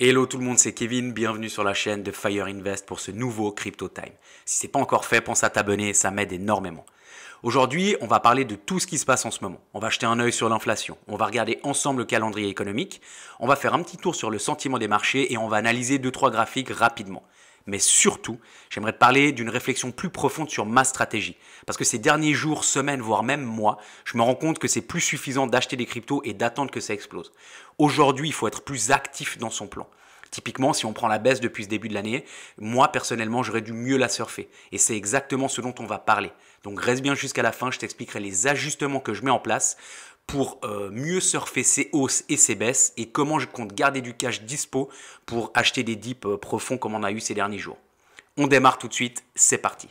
Hello tout le monde, c'est Kevin, bienvenue sur la chaîne de Fire Invest pour ce nouveau Crypto Time. Si ce n'est pas encore fait, pense à t'abonner, ça m'aide énormément. Aujourd'hui, on va parler de tout ce qui se passe en ce moment. On va jeter un œil sur l'inflation, on va regarder ensemble le calendrier économique, on va faire un petit tour sur le sentiment des marchés et on va analyser 2-3 graphiques rapidement. Mais surtout, j'aimerais te parler d'une réflexion plus profonde sur ma stratégie. Parce que ces derniers jours, semaines, voire même mois, je me rends compte que c'est plus suffisant d'acheter des cryptos et d'attendre que ça explose. Aujourd'hui, il faut être plus actif dans son plan. Typiquement, si on prend la baisse depuis ce début de l'année, moi personnellement, j'aurais dû mieux la surfer. Et c'est exactement ce dont on va parler. Donc reste bien jusqu'à la fin, je t'expliquerai les ajustements que je mets en place pour mieux surfer ces hausses et ces baisses et comment je compte garder du cash dispo pour acheter des dips profonds comme on a eu ces derniers jours. On démarre tout de suite, c'est parti.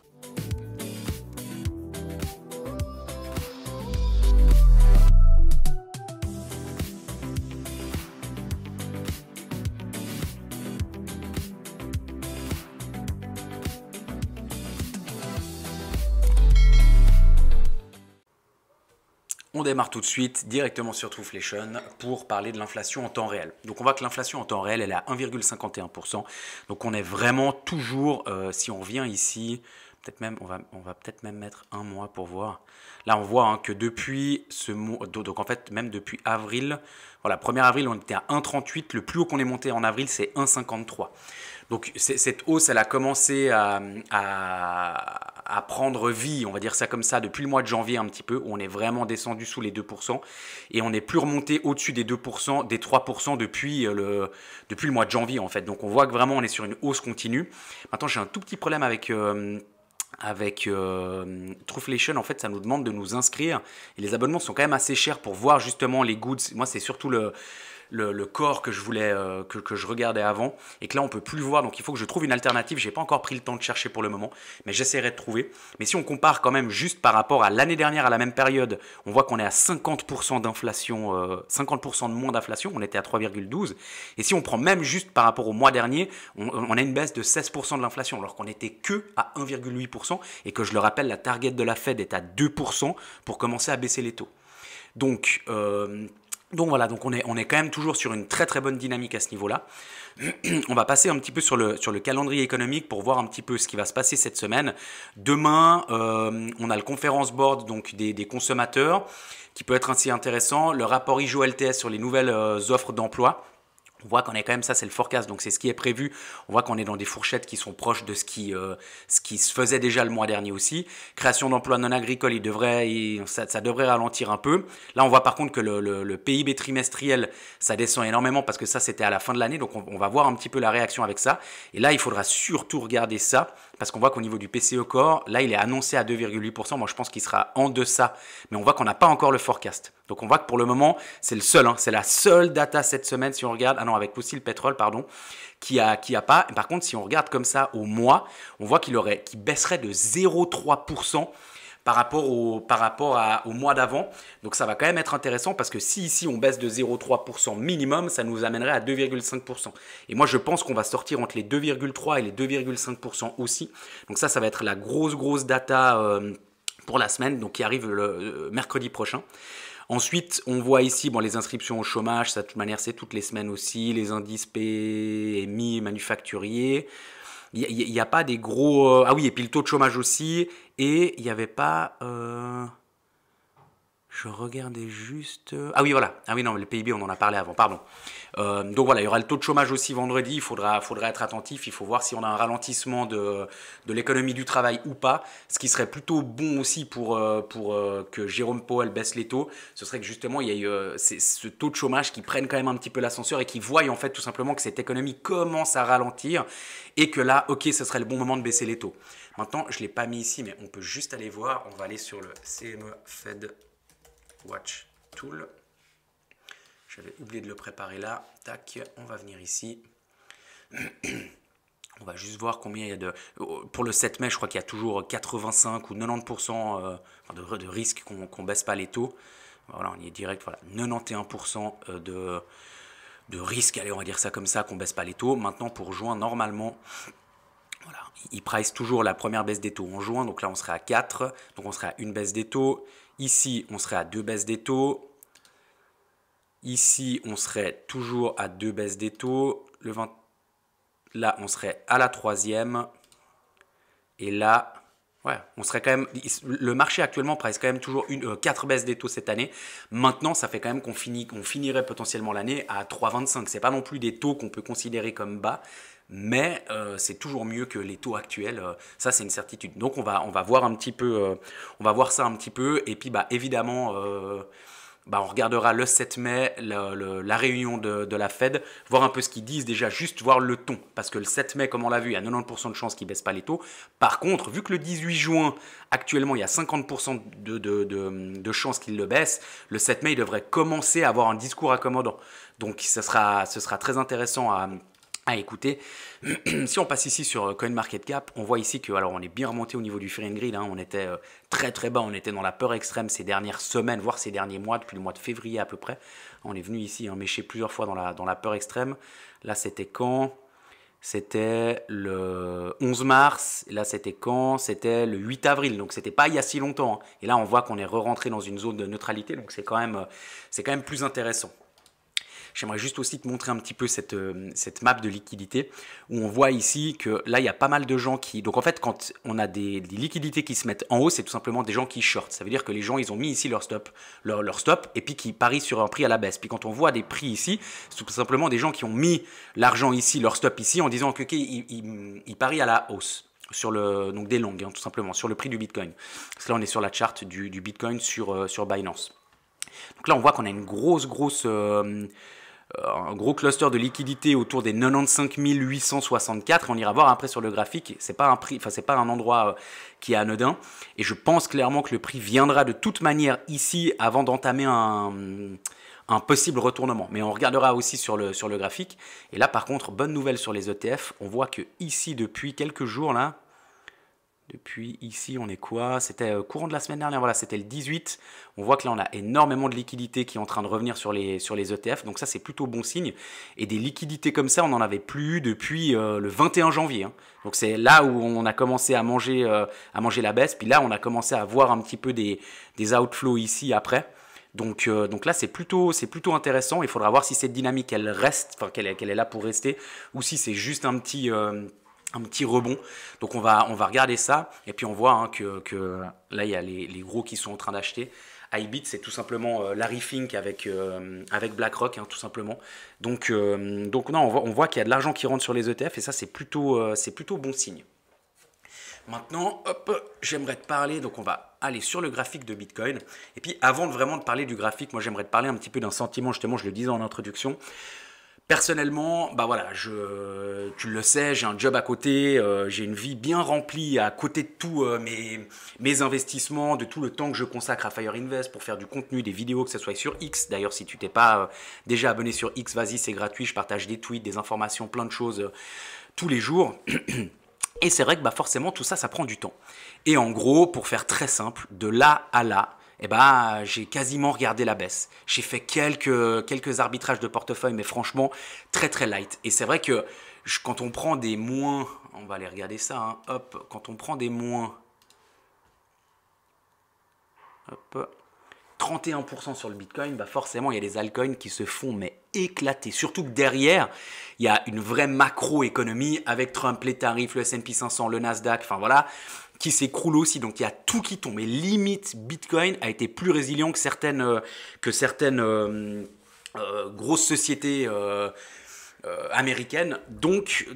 On démarre tout de suite directement sur Trueflation pour parler de l'inflation en temps réel. Donc on voit que l'inflation en temps réel, elle est à 1,51%. Donc on est vraiment toujours, si on revient ici, peut-être même, on va peut-être même mettre un mois pour voir. Là on voit que depuis ce mois, donc en fait même depuis avril, voilà, 1er avril on était à 1,38, le plus haut qu'on est monté en avril c'est 1,53. Donc cette hausse, elle a commencé à prendre vie, on va dire ça comme ça, depuis le mois de janvier un petit peu, où on est vraiment descendu sous les 2%, et on n'est plus remonté au-dessus des 2%, des 3% depuis le mois de janvier en fait. Donc on voit que vraiment on est sur une hausse continue. Maintenant j'ai un tout petit problème avec Trueflation, en fait, ça nous demande de nous inscrire. Et les abonnements sont quand même assez chers pour voir justement les goods. Moi, c'est surtout le corps que je voulais que je regardais avant et que là on peut plus le voir, donc il faut que je trouve une alternative. J'ai pas encore pris le temps de chercher pour le moment, mais j'essaierai de trouver. Mais si on compare quand même juste par rapport à l'année dernière à la même période, on voit qu'on est à 50% d'inflation, 50% de moins d'inflation, on était à 3,12, et si on prend même juste par rapport au mois dernier, on a une baisse de 16% de l'inflation alors qu'on était que à 1,8% et que je le rappelle, la target de la Fed est à 2% pour commencer à baisser les taux. Donc voilà, donc on est quand même toujours sur une très très bonne dynamique à ce niveau-là. On va passer un petit peu sur le calendrier économique pour voir un petit peu ce qui va se passer cette semaine. Demain, on a le conference board donc des consommateurs qui peut être ainsi intéressant. Le rapport IJO-LTS sur les nouvelles offres d'emploi. On voit qu'on est quand même, ça c'est le forecast, donc c'est ce qui est prévu. On voit qu'on est dans des fourchettes qui sont proches de ce qui se faisait déjà le mois dernier aussi. Création d'emplois non agricoles, ça devrait ralentir un peu. Là on voit par contre que le PIB trimestriel, ça descend énormément parce que ça c'était à la fin de l'année, donc on va voir un petit peu la réaction avec ça. Et là il faudra surtout regarder ça, parce qu'on voit qu'au niveau du PCE Core, là il est annoncé à 2,8%, moi je pense qu'il sera en deçà, mais on voit qu'on n'a pas encore le forecast. Donc on voit que pour le moment, c'est le seul, c'est la seule data cette semaine si on regarde, ah non, avec aussi le pétrole, pardon, qui a pas. Et par contre, si on regarde comme ça au mois, on voit qu'il baisserait de 0,3% par rapport au mois d'avant. Donc ça va quand même être intéressant parce que si ici on baisse de 0,3% minimum, ça nous amènerait à 2,5%. Et moi je pense qu'on va sortir entre les 2,3 et les 2,5% aussi. Donc ça va être la grosse data pour la semaine, donc qui arrive le mercredi prochain. Ensuite, on voit ici les inscriptions au chômage, ça de toute manière c'est toutes les semaines aussi, les indices PMI manufacturiers. Il n'y a pas des gros... ah oui, et puis le taux de chômage aussi, et il n'y avait pas... Je regardais juste... Ah oui, voilà. Ah oui, non, le PIB, on en a parlé avant, pardon. Donc voilà, il y aura le taux de chômage aussi vendredi. Il faudra être attentif. Il faut voir si on a un ralentissement de l'économie du travail ou pas. Ce qui serait plutôt bon aussi pour que Jérôme Powell baisse les taux, ce serait que justement, il y ait ce taux de chômage qui prenne quand même un petit peu l'ascenseur et qui voie en fait tout simplement que cette économie commence à ralentir et que là, ok, ce serait le bon moment de baisser les taux. Maintenant, je ne l'ai pas mis ici, mais on peut juste aller voir. On va aller sur le CME Fed Watch Tool. J'avais oublié de le préparer là. Tac, on va venir ici. On va juste voir combien il y a de... Pour le 7 mai, je crois qu'il y a toujours 85 ou 90% de risque qu'on ne baisse pas les taux. Voilà, on y est direct. Voilà, 91% de risque, allez, on va dire ça comme ça, qu'on ne baisse pas les taux. Maintenant, pour juin, normalement... Voilà, il price toujours la première baisse des taux en juin. Donc là, on serait à 4. Donc on serait à une baisse des taux. Ici, on serait à 2 baisses des taux. Ici, on serait toujours à 2 baisses des taux. le 20, là, on serait à la troisième. Et là, ouais, on serait quand même. Le marché actuellement presse quand même toujours 4 baisses des taux cette année. Maintenant, ça fait quand même qu'on finirait potentiellement l'année à 3,25. C'est pas non plus des taux qu'on peut considérer comme bas, mais c'est toujours mieux que les taux actuels. Ça, c'est une certitude. Donc, on va voir un petit peu, on va voir ça un petit peu. Et puis, bah, évidemment. Bah, on regardera le 7 mai, la réunion de la Fed, voir un peu ce qu'ils disent déjà, juste voir le ton. Parce que le 7 mai, comme on l'a vu, il y a 90% de chances qu'ils ne baissent pas les taux. Par contre, vu que le 18 juin, actuellement, il y a 50% de chances qu'ils le baissent, le 7 mai, il devrait commencer à avoir un discours accommodant. Donc, ce sera très intéressant à écouter. Si on passe ici sur CoinMarketCap, on voit ici que alors on est bien remonté au niveau du Fear and Greed, hein, on était très très bas, on était dans la peur extrême ces dernières semaines, voire ces derniers mois, depuis le mois de février à peu près. On est venu ici mécher plusieurs fois dans la peur extrême. Là c'était quand? C'était le 11 mars, et là c'était quand? C'était le 8 avril, donc c'était pas il y a si longtemps. Hein. Et là on voit qu'on est re-rentré dans une zone de neutralité, donc c'est quand même plus intéressant. J'aimerais juste aussi te montrer un petit peu cette map de liquidité où on voit ici que là, il y a pas mal de gens qui... Donc en fait, quand on a des liquidités qui se mettent en haut, c'est tout simplement des gens qui short. Ça veut dire que les gens, ils ont mis ici leur stop, et puis qui parient sur un prix à la baisse. Puis quand on voit des prix ici, c'est tout simplement des gens qui ont mis l'argent ici, leur stop ici, en disant que ils parient à la hausse. Donc des longues, hein, tout simplement, sur le prix du Bitcoin. Parce que là, on est sur la charte du Bitcoin sur Binance. Donc là, on voit qu'on a une un gros cluster de liquidité autour des 95 864. On ira voir après sur le graphique. C'est pas un prix, enfin c'est pas un endroit qui est anodin. Et je pense clairement que le prix viendra de toute manière ici avant d'entamer un possible retournement. Mais on regardera aussi sur le graphique. Et là, par contre, bonne nouvelle sur les ETF. On voit que ici, depuis quelques jours là. Depuis ici, on est quoi? C'était courant de la semaine dernière, voilà, c'était le 18. On voit que là, on a énormément de liquidités qui est en train de revenir sur les ETF. Donc ça, c'est plutôt bon signe. Et des liquidités comme ça, on n'en avait plus eu depuis le 21 janvier. Hein. Donc c'est là où on a commencé à manger la baisse. Puis là, on a commencé à voir un petit peu des outflows ici après. Donc là, c'est plutôt intéressant. Il faudra voir si cette dynamique, elle reste, enfin qu'elle est là pour rester, ou si c'est juste un petit rebond. Donc on va regarder ça et puis on voit hein, que là il y a les gros qui sont en train d'acheter. iBit c'est tout simplement Larry Fink avec BlackRock hein, tout simplement. Donc non, on voit qu'il y a de l'argent qui rentre sur les ETF et ça c'est plutôt bon signe. Maintenant, hop, j'aimerais te parler, donc on va aller sur le graphique de Bitcoin. Et puis avant de vraiment te parler du graphique, moi j'aimerais te parler un petit peu d'un sentiment, justement je le disais en introduction. Personnellement, bah voilà, tu le sais, j'ai un job à côté, j'ai une vie bien remplie à côté de tous mes investissements, de tout le temps que je consacre à Fire Invest pour faire du contenu, des vidéos, que ce soit sur X. D'ailleurs, si tu t'es pas déjà abonné sur X, vas-y, c'est gratuit, je partage des tweets, des informations, plein de choses tous les jours. Et c'est vrai que bah, forcément, tout ça, ça prend du temps. Et en gros, pour faire très simple, de là à là, eh ben, j'ai quasiment regardé la baisse. J'ai fait quelques arbitrages de portefeuille, mais franchement, très très light. Et c'est vrai que quand on prend des moins, on va aller regarder ça, hein, hop, quand on prend des moins, hop, 31% sur le Bitcoin, bah forcément, il y a des altcoins qui se font mais éclater. Surtout que derrière, il y a une vraie macroéconomie avec Trump, les tarifs, le S&P 500, le Nasdaq, enfin voilà, qui s'écroule aussi. Donc il y a tout qui tombe. Et limite, Bitcoin a été plus résilient que certaines grosses sociétés américaine. Donc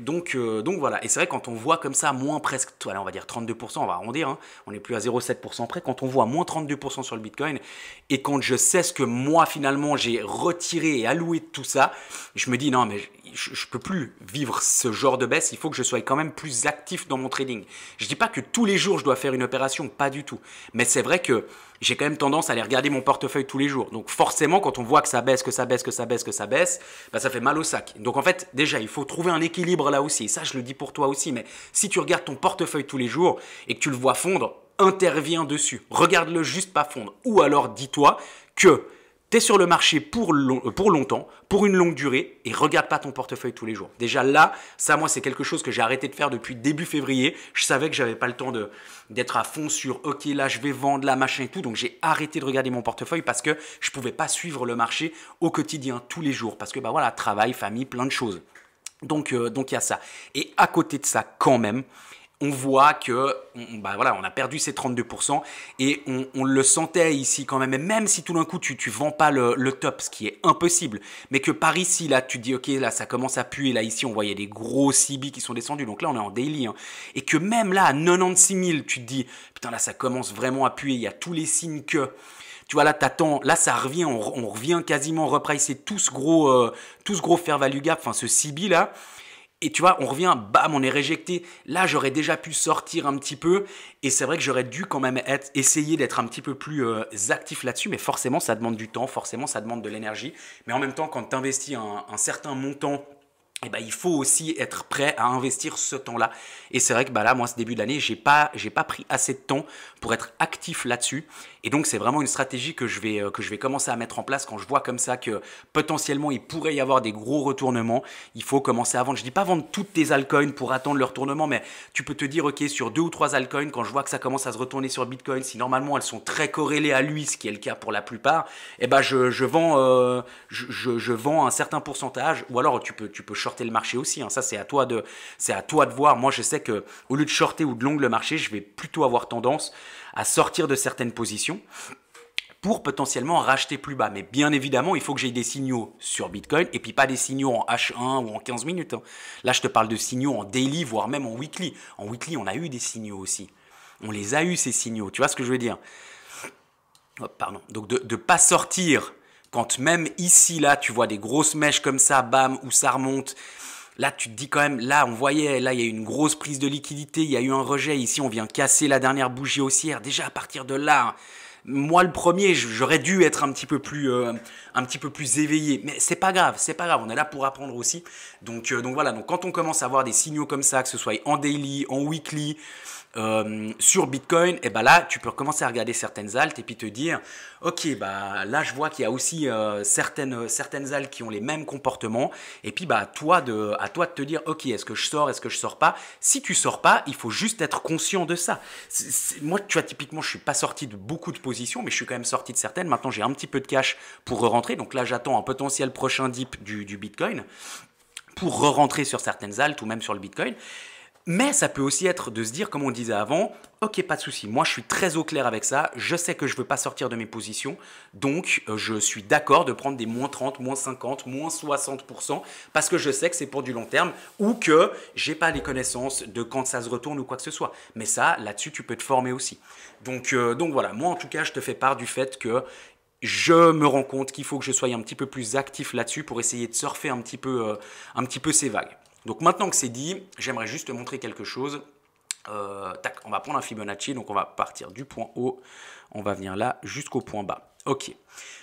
voilà. Et c'est vrai quand on voit comme ça moins presque, voilà, on va dire 32%, on va arrondir, hein, on n'est plus à 0,7% près. Quand on voit moins 32% sur le Bitcoin et quand je sais ce que moi finalement j'ai retiré et alloué de tout ça, je me dis non mais je peux plus vivre ce genre de baisse, il faut que je sois quand même plus actif dans mon trading. Je dis pas que tous les jours je dois faire une opération, pas du tout. Mais c'est vrai que j'ai quand même tendance à aller regarder mon portefeuille tous les jours. Donc forcément, quand on voit que ça baisse, bah, ça fait mal au sac. Donc en fait, déjà, il faut trouver un équilibre là aussi. Et ça, je le dis pour toi aussi. Mais si tu regardes ton portefeuille tous les jours et que tu le vois fondre, interviens dessus. Regarde-le juste pas fondre. Ou alors dis-toi que tu es sur le marché pour longtemps, pour une longue durée, et regarde pas ton portefeuille tous les jours. Déjà là, ça moi c'est quelque chose que j'ai arrêté de faire depuis début février. Je savais que j'avais pas le temps d'être à fond sur ok là je vais vendre là machin et tout, donc j'ai arrêté de regarder mon portefeuille parce que je pouvais pas suivre le marché au quotidien tous les jours parce que bah voilà, travail, famille, plein de choses. Donc il y a ça. Et à côté de ça, quand même, on voit que bah voilà, on a perdu ces 32% et on le sentait ici quand même. Et même si tout d'un coup tu vends pas le top, ce qui est impossible, mais que par ici, là, tu te dis ok, là ça commence à puer. Là ici, on voyait des gros CB qui sont descendus. Donc là, on est en daily. Hein. Et que même là, à 96 000, tu te dis putain, là ça commence vraiment à puer. Il y a tous les signes que. Tu vois, là, t'attends, là, ça revient, on revient quasiment repricer tout ce gros fair value gap, enfin, ce CB là. Et tu vois, on revient, bam, on est réjecté. Là, j'aurais déjà pu sortir un petit peu. Et c'est vrai que j'aurais dû quand même essayer d'être un petit peu plus actif là-dessus. Mais forcément, ça demande du temps. Forcément, ça demande de l'énergie. Mais en même temps, quand tu investis un certain montant, eh ben, il faut aussi être prêt à investir ce temps-là. Et c'est vrai que bah là, moi, ce début d'année, j'ai pas pris assez de temps pour être actif là-dessus. Et donc, c'est vraiment une stratégie que je vais commencer à mettre en place quand je vois comme ça que potentiellement, il pourrait y avoir des gros retournements. Il faut commencer à vendre. Je dis pas vendre toutes tes altcoins pour attendre le retournement, mais tu peux te dire, OK, sur 2 ou 3 altcoins, quand je vois que ça commence à se retourner sur Bitcoin, si normalement elles sont très corrélées à lui, ce qui est le cas pour la plupart, eh ben, je vends un certain pourcentage. Ou alors, tu peux shorter le marché aussi. Hein. Ça, c'est à toi de voir. Moi, je sais que au lieu de shorter ou de long le marché, je vais plutôt avoir tendance à sortir de certaines positions pour potentiellement racheter plus bas. Mais bien évidemment, il faut que j'ai des signaux sur Bitcoin et puis pas des signaux en H1 ou en 15 minutes. Hein. Là, je te parle de signaux en daily, voire même en weekly. En weekly, on a eu des signaux aussi. On les a eu, ces signaux. Tu vois ce que je veux dire? Oh, pardon. Donc, de ne pas sortir quand même ici, là, tu vois des grosses mèches comme ça, bam, où ça remonte. Là, tu te dis quand même, là, on voyait, là, il y a eu une grosse prise de liquidité, il y a eu un rejet. Ici, on vient casser la dernière bougie haussière. Déjà, à partir de là, moi, le premier, j'aurais dû être un petit peu plus éveillé. Mais c'est pas grave, c'est pas grave. On est là pour apprendre aussi. Donc voilà. Donc quand on commence à avoir des signaux comme ça, que ce soit en daily, en weekly, sur Bitcoin, et ben là, tu peux recommencer à regarder certaines altes et puis te dire, ok, bah là, je vois qu'il y a aussi certaines altes qui ont les mêmes comportements. Et puis, bah, à toi de te dire, ok, est-ce que je sors pas? Si tu sors pas, il faut juste être conscient de ça. Moi, tu vois, typiquement, je suis pas sorti de beaucoup de positions, mais je suis quand même sorti de certaines. Maintenant, j'ai un petit peu de cash pour re-rentrer. Donc là, j'attends un potentiel prochain dip du Bitcoin pour re-rentrer sur certaines altes ou même sur le Bitcoin. Mais ça peut aussi être de se dire, comme on disait avant, ok, pas de souci, moi je suis très au clair avec ça, je sais que je ne veux pas sortir de mes positions, donc je suis d'accord de prendre des moins 30, moins 50, moins 60%, parce que je sais que c'est pour du long terme, ou que j'ai pas les connaissances de quand ça se retourne ou quoi que ce soit. Mais ça, là-dessus, tu peux te former aussi. Donc voilà, moi en tout cas, je te fais part du fait que je me rends compte qu'il faut que je sois un petit peu plus actif là-dessus pour essayer de surfer un petit peu ces vagues. Donc maintenant que c'est dit, j'aimerais juste te montrer quelque chose. Tac, on va prendre un Fibonacci, donc on va partir du point haut, on va venir là jusqu'au point bas. Ok,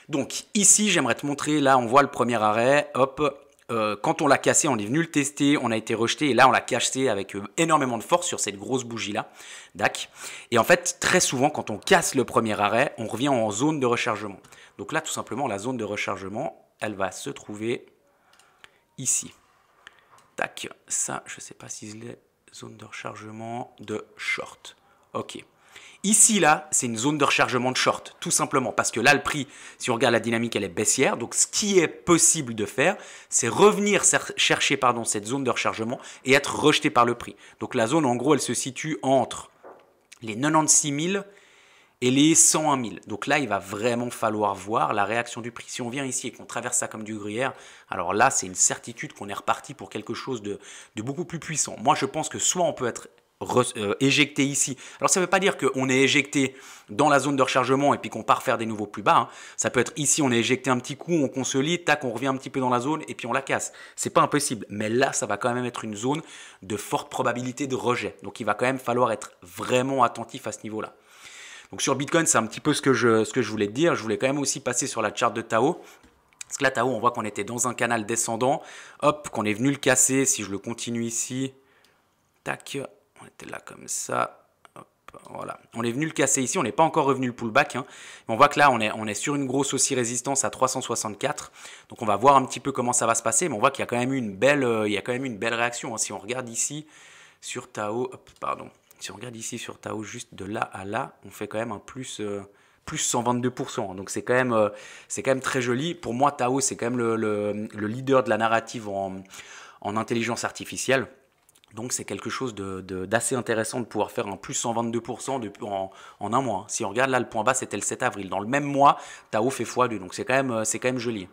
donc ici j'aimerais te montrer, là on voit le premier arrêt, hop, quand on l'a cassé, on est venu le tester, on a été rejeté et là on l'a cassé avec énormément de force sur cette grosse bougie là, dac. Et en fait très souvent quand on casse le premier arrêt, on revient en zone de rechargement. Donc là tout simplement la zone de rechargement, elle va se trouver ici. Tac, ça, je ne sais pas si c'est les zones de rechargement de short. Ok. Ici, là, c'est une zone de rechargement de short, tout simplement, parce que là, le prix, si on regarde la dynamique, elle est baissière. Donc, ce qui est possible de faire, c'est revenir chercher cette zone de rechargement et être rejeté par le prix. Donc, la zone, en gros, elle se situe entre les 96 000 et les 101 000. Donc là, il va vraiment falloir voir la réaction du prix. Si on vient ici et qu'on traverse ça comme du gruyère, alors là, c'est une certitude qu'on est reparti pour quelque chose de beaucoup plus puissant. Moi, je pense que soit on peut être éjecté ici. Alors ça ne veut pas dire qu'on est éjecté dans la zone de rechargement et puis qu'on part faire des nouveaux plus bas. Hein. Ça peut être ici, on est éjecté un petit coup, on consolide, tac, on revient un petit peu dans la zone et puis on la casse. C'est pas impossible. Mais là, ça va quand même être une zone de forte probabilité de rejet. Donc il va quand même falloir être vraiment attentif à ce niveau-là. Donc sur Bitcoin, c'est un petit peu ce que je voulais te dire. Je voulais quand même aussi passer sur la charte de Tao. Parce que là, Tao, on voit qu'on était dans un canal descendant. Hop, qu'on est venu le casser. Si je le continue ici, tac, on était là comme ça. Hop, voilà. On est venu le casser ici. On n'est pas encore revenu le pullback. Hein. Mais on voit que là, on est sur une grosse aussi résistance à 364. Donc on va voir un petit peu comment ça va se passer. Mais on voit qu'il y a quand même eu une belle réaction. Hein. Si on regarde ici sur Tao, hop, pardon. Si on regarde ici sur Tao, juste de là à là, on fait quand même un plus plus 122%. Donc c'est quand même très joli. Pour moi, Tao, c'est quand même le leader de la narrative en intelligence artificielle. Donc c'est quelque chose d'assez intéressant de pouvoir faire un plus 122% en un mois. Si on regarde là, le point bas, c'était le 7 avril. Dans le même mois, Tao fait x2. Donc c'est quand même joli.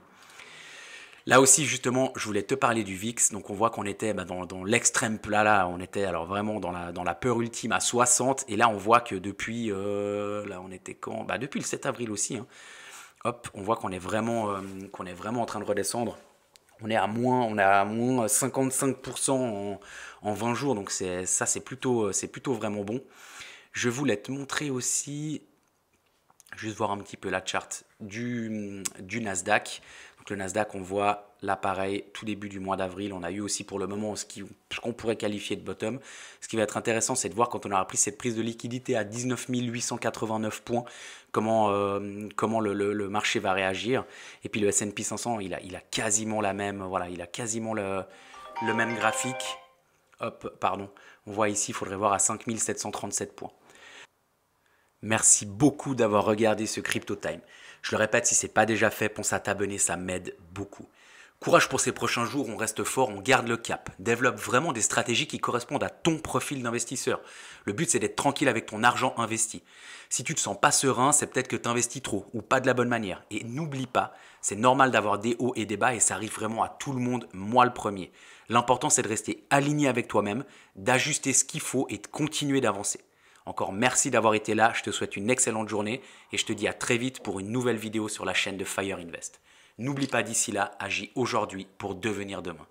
Là aussi, justement, je voulais te parler du VIX. Donc, on voit qu'on était dans l'extrême plat là. On était alors vraiment dans la peur ultime à 60. Et là, on voit que depuis, là, on était quand? Depuis le 7 avril aussi, hein. Hop, on voit qu'on est vraiment en train de redescendre. On est à moins 55% en 20 jours. Donc, c'est plutôt vraiment bon. Je voulais te montrer aussi, juste voir un petit peu la charte du Nasdaq. Donc le Nasdaq, on voit là pareil, tout début du mois d'avril, on a eu aussi pour le moment ce qu'on pourrait qualifier de bottom. Ce qui va être intéressant, c'est de voir quand on aura pris cette prise de liquidité à 19 889 points, comment le marché va réagir. Et puis le S&P 500, il a quasiment la même, voilà, il a quasiment le même graphique. Hop, pardon, on voit ici, il faudrait voir à 5 737 points. Merci beaucoup d'avoir regardé ce Crypto Time. Je le répète, si ce n'est pas déjà fait, pense à t'abonner, ça m'aide beaucoup. Courage pour ces prochains jours, on reste fort, on garde le cap. Développe vraiment des stratégies qui correspondent à ton profil d'investisseur. Le but, c'est d'être tranquille avec ton argent investi. Si tu te sens pas serein, c'est peut-être que tu investis trop ou pas de la bonne manière. Et n'oublie pas, c'est normal d'avoir des hauts et des bas et ça arrive vraiment à tout le monde, moi le premier. L'important, c'est de rester aligné avec toi-même, d'ajuster ce qu'il faut et de continuer d'avancer. Encore merci d'avoir été là, je te souhaite une excellente journée et je te dis à très vite pour une nouvelle vidéo sur la chaîne de Fire Invest. N'oublie pas d'ici là, agis aujourd'hui pour devenir demain.